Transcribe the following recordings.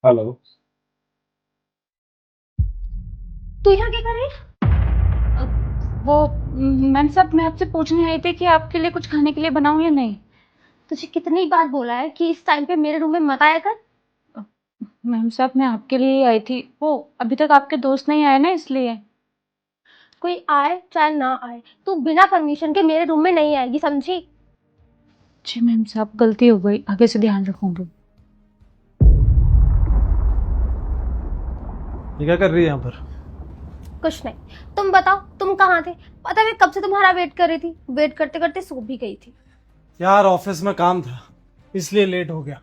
Hello. तू यहाँ क्या कर रही है? वो मैम साहब, मैं आपसे पूछने आई थी कि आपके लिए कुछ खाने के लिए बनाऊं या नहीं। तुझे कितनी बार बोला है कि इस टाइम पे मेरे रूम में मत आया कर। मैम साहब, मैं आपके लिए ही आई थी। वो अभी तक आपके दोस्त नहीं आए ना, इसलिए। कोई आए चाहे ना आए, तू बिना परमिशन के मेरे रूम में नहीं आएगी, समझी? जी मैम साहब, गलती हो गई, आगे से ध्यान रखूंगी। ये क्या कर रही है यहाँ पर? कुछ नहीं। तुम बताओ, तुम कहाँ थे? पता है मैं कब से तुम्हारा वेट कर रही थी, वेट करते करते सो भी गई थी। यार ऑफिस में काम था, इसलिए लेट हो गया।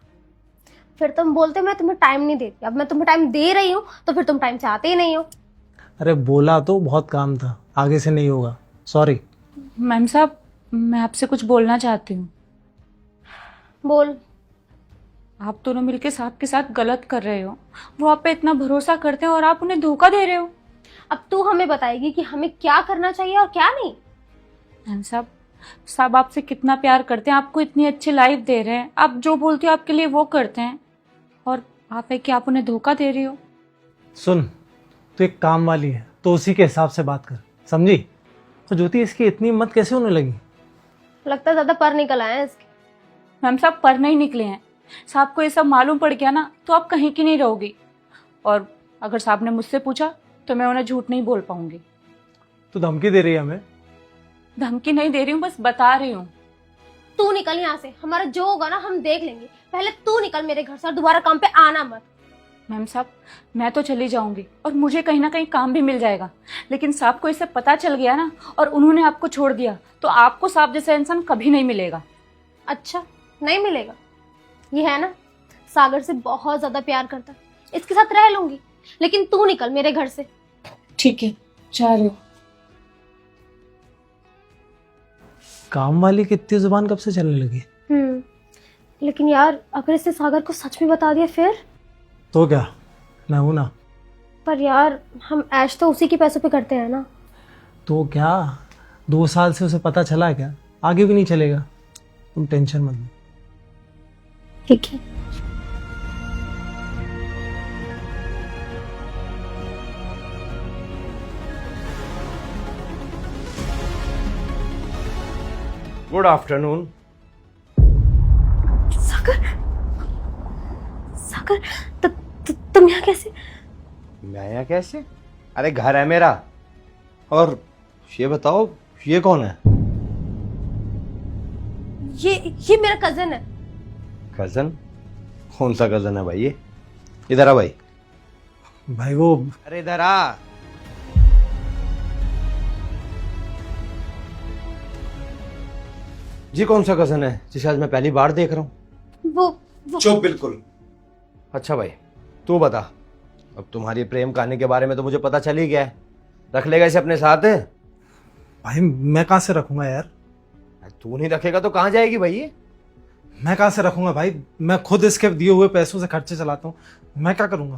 फिर तुम बोलते मैं तुम्हें टाइम नहीं देती, अब मैं तुम्हें टाइम दे रही हूँ तो फिर तुम टाइम से आते ही नहीं हो। अरे बोला तो बहुत काम था, आगे से नहीं होगा, सॉरी। मैम साहब, मैं आपसे कुछ बोलना चाहती हूँ। बोल। आप दोनों मिलके साहब के साथ गलत कर रहे हो। वो आप पे इतना भरोसा करते हैं और आप उन्हें धोखा दे रहे हो। अब तू हमें बताएगी कि हमें क्या करना चाहिए और क्या नहीं। मैम साहब, साहब आपसे कितना प्यार करते हैं, आपको इतनी अच्छी लाइफ दे रहे हैं, आप जो बोलते हो आपके लिए वो करते हैं, और आप है कि आप उन्हें धोखा दे रही हो। सुन, तू एक काम वाली है तो उसी के हिसाब से बात कर, समझी? तो ज्योति, इसकी इतनी हिम्मत कैसे होने लगी? लगता है ज्यादा पर निकल आए हैं इसके। मैम साहब, पर नहीं निकले हैं। साहब को ये सब मालूम पड़ गया ना तो आप कहीं की नहीं रहोगी। और अगर साहब ने मुझसे पूछा तो मैं उन्हें झूठ नहीं बोल पाऊंगी। तू धमकी दे रही है हमें? धमकी नहीं दे रही हूँ, बस बता रही हूँ। तू निकल यहाँ से, हमारा जो होगा ना हम देख लेंगे। पहले तू निकल मेरे घर से और दोबारा काम पे आना मत। मैम साहब, मैं तो चली जाऊंगी और मुझे कहीं ना कहीं काम भी मिल जाएगा, लेकिन साहब को इससे पता चल गया ना और उन्होंने आपको छोड़ दिया तो आपको साहब जैसा इंसान कभी नहीं मिलेगा। अच्छा, नहीं मिलेगा। ये है ना, सागर से बहुत ज्यादा प्यार करता है, इसके साथ रह लूंगी, लेकिन तू निकल मेरे घर से। ठीक है, जा रही हूँ। काम वाली की इतनी जुबान कब से चलने लगी? लेकिन यार अगर इसने सागर को सच में बता दिया फिर? तो क्या, मैं हूं ना। पर यार हम ऐश तो उसी के पैसों पे करते हैं ना। तो क्या, 2 साल से उसे पता चला है क्या? आगे भी नहीं चलेगा, तुम टेंशन मत लो। ठीक है। Good afternoon. सागर, सागर, तुम यहाँ कैसे? मैं यहाँ कैसे? अरे घर है मेरा। और ये बताओ, ये कौन है? ये मेरा कजन है। कजन? कौन सा कजन है भाई ये? इधर आ भाई। भाई वो, अरे इधर आ। जी कौन सा कजन है जिसे आज मैं पहली बार देख रहा हूँ? वो चुप बिल्कुल। अच्छा भाई, तू बता। अब तुम्हारी प्रेम कहानी के बारे में तो मुझे पता चल ही गया है। रख लेगा इसे अपने साथ है? भाई मैं कहाँ से रखूंगा यार? तू नहीं रखेगा तो कहाँ जाएगी भाई ये? मैं कहाँ से रखूंगा भाई? मैं खुद इसके दिए हुए पैसों से खर्चे चलाता हूँ, मैं क्या करूंगा?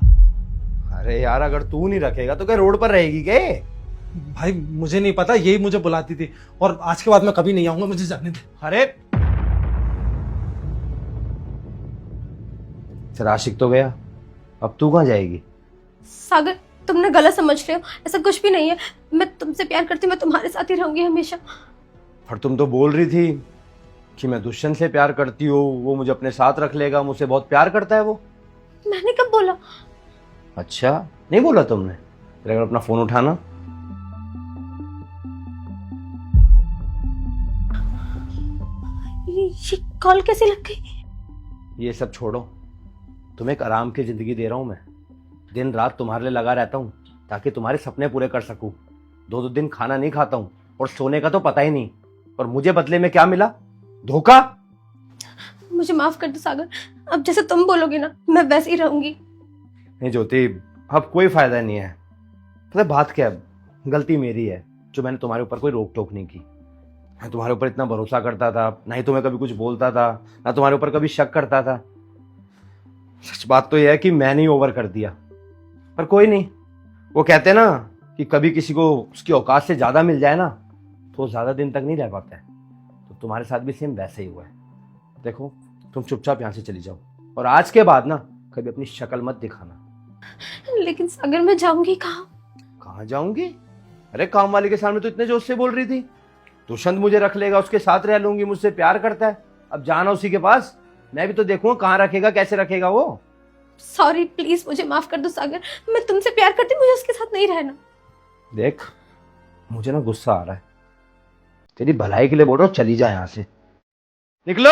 अरे यार, अगर तू नहीं रखेगा तो क्या रोड पर रहेगी क्या? भाई मुझे नहीं पता, यही मुझे बुलाती थी और आज के बाद मैं कभी नहीं आऊंगा, मुझे जाने दे। अरे फिर आशिक तो गया, अब तू कहाँ जाएगी? सागर, तुमने गलत समझ रहे हो, ऐसा कुछ भी नहीं है। मैं तुमसे प्यार करती हूँ, मैं तुम्हारे साथ ही रहूंगी हमेशा। पर तुम तो बोल रही थी कि मैं दुष्यंत से प्यार करती हूँ, वो मुझे अपने साथ रख लेगा, मुझसे बहुत प्यार करता है वो। मैंने कब बोला? अच्छा, नहीं बोला तुमने? फिर अगर अपना फोन उठाना। ये कॉल कैसे लग गई? ये सब छोड़ो, तुम्हें एक आराम की जिंदगी दे रहा हूँ मैं। दिन रात तुम्हारे लिए लगा रहता हूँ ताकि तुम्हारे सपने पूरे कर सकूं। 2-2 दिन खाना नहीं खाता हूँ और सोने का तो पता ही नहीं। और मुझे बदले में क्या मिला? धोखा। मुझे माफ कर दो सागर, अब जैसे तुम बोलोगे ना मैं वैसे ही रहूंगी। नहीं ज्योति, अब कोई फायदा नहीं है। पता है बात क्या है? गलती मेरी है जो मैंने तुम्हारे ऊपर कोई रोक टोक नहीं की। मैं तुम्हारे ऊपर इतना भरोसा करता था, ना ही तुम्हें कभी कुछ बोलता था, ना तुम्हारे ऊपर कभी शक करता था। सच बात तो यह है कि मैंने ही ओवर कर दिया। पर कोई नहीं, वो कहते हैं ना कि कभी किसी को उसकी औकात से ज्यादा मिल जाए ना तो वो ज्यादा दिन तक नहीं रह पाता है। तो तुम्हारे साथ भी सेम वैसे ही हुआ है। देखो, तुम चुपचाप यहाँ से चली जाओ और आज के बाद ना कभी अपनी शक्ल मत दिखाना। लेकिन सागर मैं जाऊंगी कहाँ? कहाँ जाऊंगी? अरे काम वाले के सामने तो इतने जोश से बोल रही थी, दुष्यंत मुझे रख लेगा, उसके साथ रह लूंगी, मुझसे प्यार करता है, अब जाना उसी के पास। मैं भी तो देखूंगा कहाँ रखेगा, कैसे रखेगा वो। सॉरी, प्लीज मुझे माफ कर दो सागर, मैं तुमसे प्यार करती हूँ, मुझे उसके साथ नहीं रहना। देख मुझे ना गुस्सा आ रहा है, तेरी भलाई के लिए बोल रहा हूँ, चली जा यहाँ से, निकलो।